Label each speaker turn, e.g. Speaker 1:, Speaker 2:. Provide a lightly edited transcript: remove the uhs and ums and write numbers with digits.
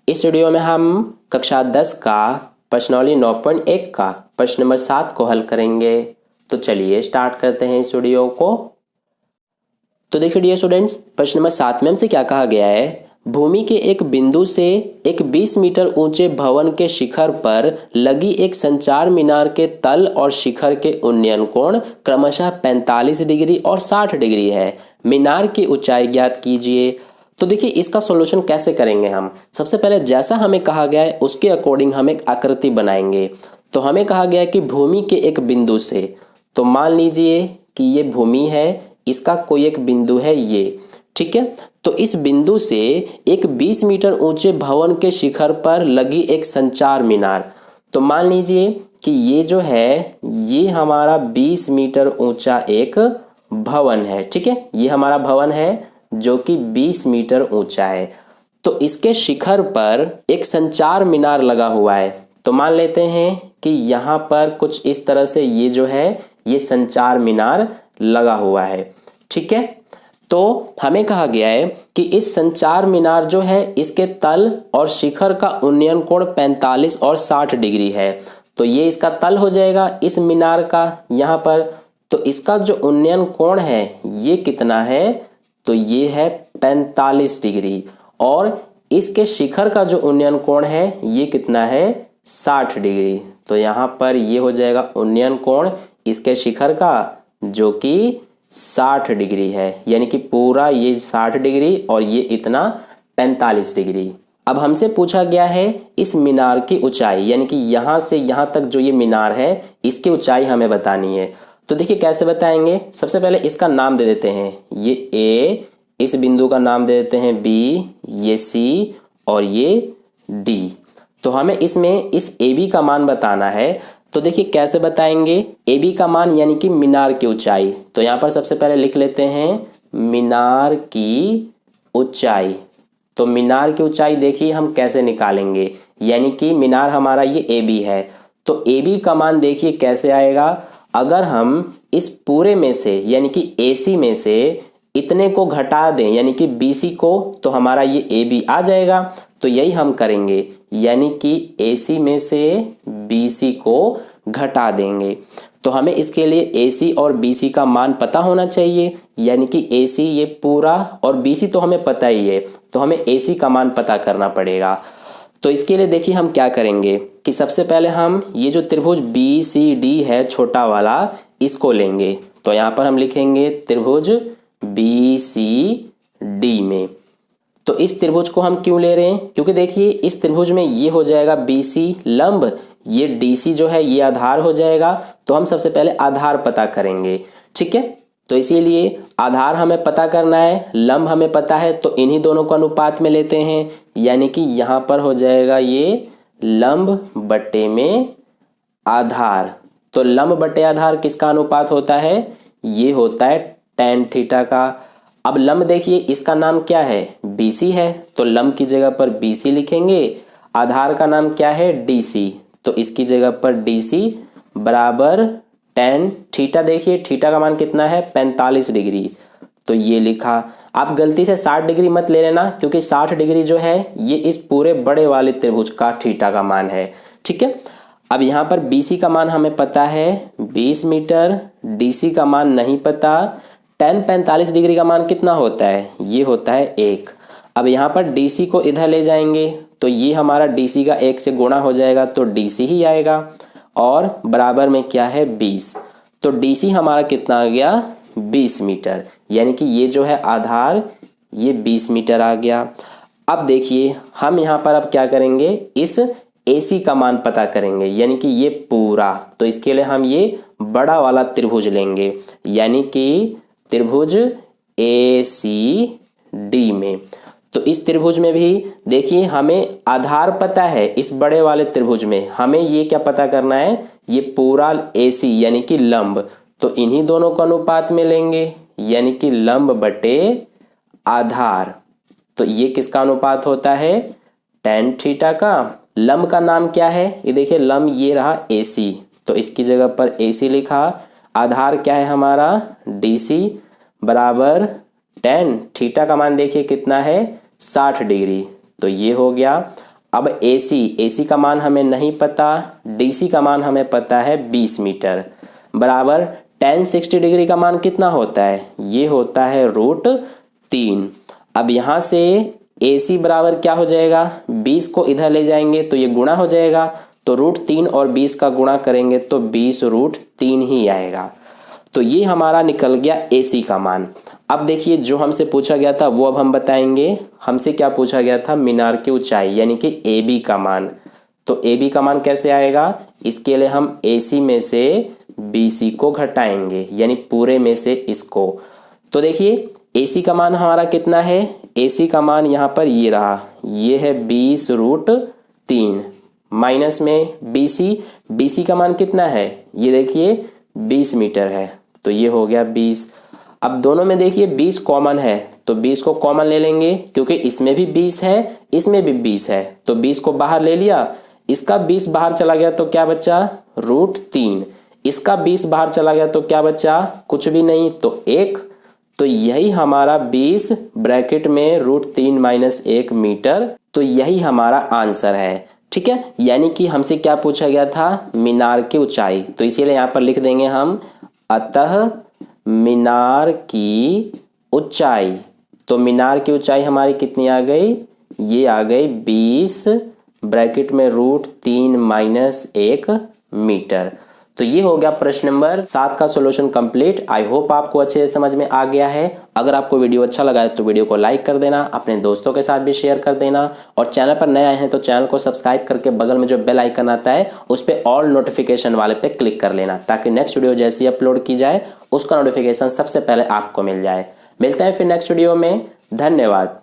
Speaker 1: इस वीडियो में हम कक्षा 10 का प्रश्नावली 9.1 का प्रश्न नंबर 7 को हल करेंगे। तो चलिए स्टार्ट करते हैं इस वीडियो को। तो देखिए डियर स्टूडेंट्स, प्रश्न नंबर 7 में हमसे क्या कहा गया है। भूमि के एक बिंदु से एक 20 मीटर ऊंचे भवन के शिखर पर लगी एक संचार मीनार के तल और शिखर के उन्नयन कोण क्रमशः 45 डिग्री और 60 डिग्री है। मीनार की ऊंचाई ज्ञात कीजिए। तो देखिए इसका सॉल्यूशन कैसे करेंगे हम। सबसे पहले जैसा हमें कहा गया है उसके अकॉर्डिंग हम एक आकृति बनाएंगे। तो हमें कहा गया है कि भूमि के एक बिंदु से, तो मान लीजिए कि ये भूमि है, इसका कोई एक बिंदु है ये, ठीक है। तो इस बिंदु से एक 20 मीटर ऊंचे भवन के शिखर पर लगी एक संचार मीनार। तो मान लीजिए कि ये जो है ये हमारा 20 मीटर ऊंचा एक भवन है, ठीक है। ये हमारा भवन है जो कि 20 मीटर ऊंचा है। तो इसके शिखर पर एक संचार मीनार लगा हुआ है। तो मान लेते हैं कि यहाँ पर कुछ इस तरह से ये जो है ये संचार मीनार लगा हुआ है, ठीक है। तो हमें कहा गया है कि इस संचार मीनार जो है इसके तल और शिखर का उन्नयन कोण 45 और 60 डिग्री है। तो ये इसका तल हो जाएगा इस मीनार का यहाँ पर। तो इसका जो उन्नयन कोण है ये कितना है, तो ये है 45 डिग्री। और इसके शिखर का जो उन्नयन कोण है ये कितना है, 60 डिग्री। तो यहाँ पर ये हो जाएगा उन्नयन कोण इसके शिखर का जो कि 60 डिग्री है, यानी कि पूरा ये 60 डिग्री और ये इतना 45 डिग्री। अब हमसे पूछा गया है इस मीनार की ऊंचाई, यानी कि यहाँ से यहाँ तक जो ये मीनार है इसकी ऊंचाई हमें बतानी है। तो देखिए कैसे बताएंगे। सबसे पहले इसका नाम दे देते हैं, ये ए, इस बिंदु का नाम दे देते हैं बी, ये सी और ये डी। तो हमें इसमें इस ए बी का मान बताना है। तो देखिए कैसे बताएंगे ए बी का मान, यानी कि मीनार की ऊंचाई। तो यहाँ पर सबसे पहले लिख लेते हैं मीनार की ऊंचाई। तो मीनार की ऊंचाई देखिए हम कैसे निकालेंगे, यानी कि मीनार हमारा ये ए बी है। तो ए बी का मान देखिए कैसे आएगा। अगर हम इस पूरे में से यानी कि AC में से इतने को घटा दें यानी कि BC को, तो हमारा ये AB आ जाएगा। तो यही हम करेंगे, यानी कि AC में से BC को घटा देंगे। तो हमें इसके लिए AC और BC का मान पता होना चाहिए, यानी कि AC ये पूरा और BC तो हमें पता ही है, तो हमें AC का मान पता करना पड़ेगा। तो इसके लिए देखिए हम क्या करेंगे कि सबसे पहले हम ये जो त्रिभुज BCD है छोटा वाला, इसको लेंगे। तो यहाँ पर हम लिखेंगे त्रिभुज BCD में। तो इस त्रिभुज को हम क्यों ले रहे हैं, क्योंकि देखिए इस त्रिभुज में ये हो जाएगा BC लंब, ये DC जो है ये आधार हो जाएगा। तो हम सबसे पहले आधार पता करेंगे, ठीक है। तो इसीलिए आधार हमें पता करना है, लंब हमें पता है, तो इन्हीं दोनों को अनुपात में लेते हैं। यानी कि यहाँ पर हो जाएगा ये लंब बटे में आधार। तो लंब बटे आधार किसका अनुपात होता है, ये होता है tan थीटा का। अब लंब देखिए इसका नाम क्या है, BC है, तो लंब की जगह पर BC लिखेंगे। आधार का नाम क्या है, DC, तो इसकी जगह पर DC बराबर tan थीटा। देखिए थीटा का मान कितना है, 45 डिग्री। तो ये लिखा। आप गलती से 60 डिग्री मत ले लेना, क्योंकि 60 डिग्री जो है ये इस पूरे बड़े वाले त्रिभुज का थीटा का मान है, ठीक है। अब यहाँ पर BC का मान हमें पता है 20 मीटर, DC का मान नहीं पता। tan 45 डिग्री का मान कितना होता है, ये होता है 1। अब यहाँ पर DC को इधर ले जाएंगे तो ये हमारा DC का 1 से गुणा हो जाएगा, तो DC ही आएगा। और बराबर में क्या है 20। तो DC हमारा कितना आ गया, 20 मीटर, यानी कि ये जो है आधार ये 20 मीटर आ गया। अब देखिए हम यहाँ पर अब क्या करेंगे, इस AC का मान पता करेंगे, यानी कि ये पूरा। तो इसके लिए हम ये बड़ा वाला त्रिभुज लेंगे, यानी कि त्रिभुज ACD में। तो इस त्रिभुज में भी देखिए हमें आधार पता है, इस बड़े वाले त्रिभुज में हमें ये क्या पता करना है, ये पूरा AC यानी कि लंब। तो इन्हीं दोनों को अनुपात में लेंगे, यानी कि लंब बटे आधार। तो ये किसका अनुपात होता है, tan थीटा का। लंब का नाम क्या है, ये देखिए लंब ये रहा AC, तो इसकी जगह पर AC लिखा। आधार क्या है हमारा, DC बराबर tan थीटा का मान देखिए कितना है, 60 डिग्री। तो ये हो गया। अब AC का मान हमें नहीं पता, DC का मान हमें पता है 20 मीटर, बराबर tan 60 डिग्री का मान कितना होता है, ये होता है √3। अब यहाँ से AC बराबर क्या हो जाएगा, 20 को इधर ले जाएंगे तो ये गुणा हो जाएगा, तो √3 और 20 का गुणा करेंगे तो 20√3 ही आएगा। तो ये हमारा निकल गया AC का मान। अब देखिए जो हमसे पूछा गया था वो अब हम बताएंगे। हमसे क्या पूछा गया था, मीनार की ऊंचाई यानी कि AB का मान। तो AB का मान कैसे आएगा, इसके लिए हम AC में से BC को घटाएंगे, यानी पूरे में से इसको। तो देखिए AC का मान हमारा कितना है, AC का मान यहाँ पर ये रहा, ये है 20√3 माइनस में BC का मान कितना है, ये देखिए 20 मीटर है, तो ये हो गया 20। अब दोनों में देखिए 20 कॉमन है, तो 20 को कॉमन ले लेंगे क्योंकि इसमें भी 20 है, इसमें भी 20 है, तो 20 को बाहर ले लिया, इसका 20 बाहर चला गया तो क्या बचा, √3। इसका 20 बाहर चला गया तो क्या बचा, कुछ भी नहीं, तो 1। तो यही हमारा 20 ब्रैकेट में √3 - 1 मीटर, तो यही हमारा आंसर है। ठीक है, यानी कि हमसे क्या पूछा गया था, मीनार की ऊंचाई। तो इसीलिए यहाँ पर लिख देंगे हम, अतः मीनार की ऊंचाई। तो मीनार की ऊंचाई हमारी कितनी आ गई, ये आ गई 20 ब्रैकेट में √3 - 1 मीटर। तो ये हो गया प्रश्न नंबर 7 का सॉल्यूशन कंप्लीट। आई होप आपको अच्छे से समझ में आ गया है। अगर आपको वीडियो अच्छा लगा है तो वीडियो को लाइक कर देना, अपने दोस्तों के साथ भी शेयर कर देना, और चैनल पर नए आए हैं तो चैनल को सब्सक्राइब करके बगल में जो बेल आइकन आता है उस पर ऑल नोटिफिकेशन वाले पे क्लिक कर लेना, ताकि नेक्स्ट वीडियो जैसी अपलोड की जाए उसका नोटिफिकेशन सबसे पहले आपको मिल जाए। मिलते हैं फिर नेक्स्ट वीडियो में, धन्यवाद।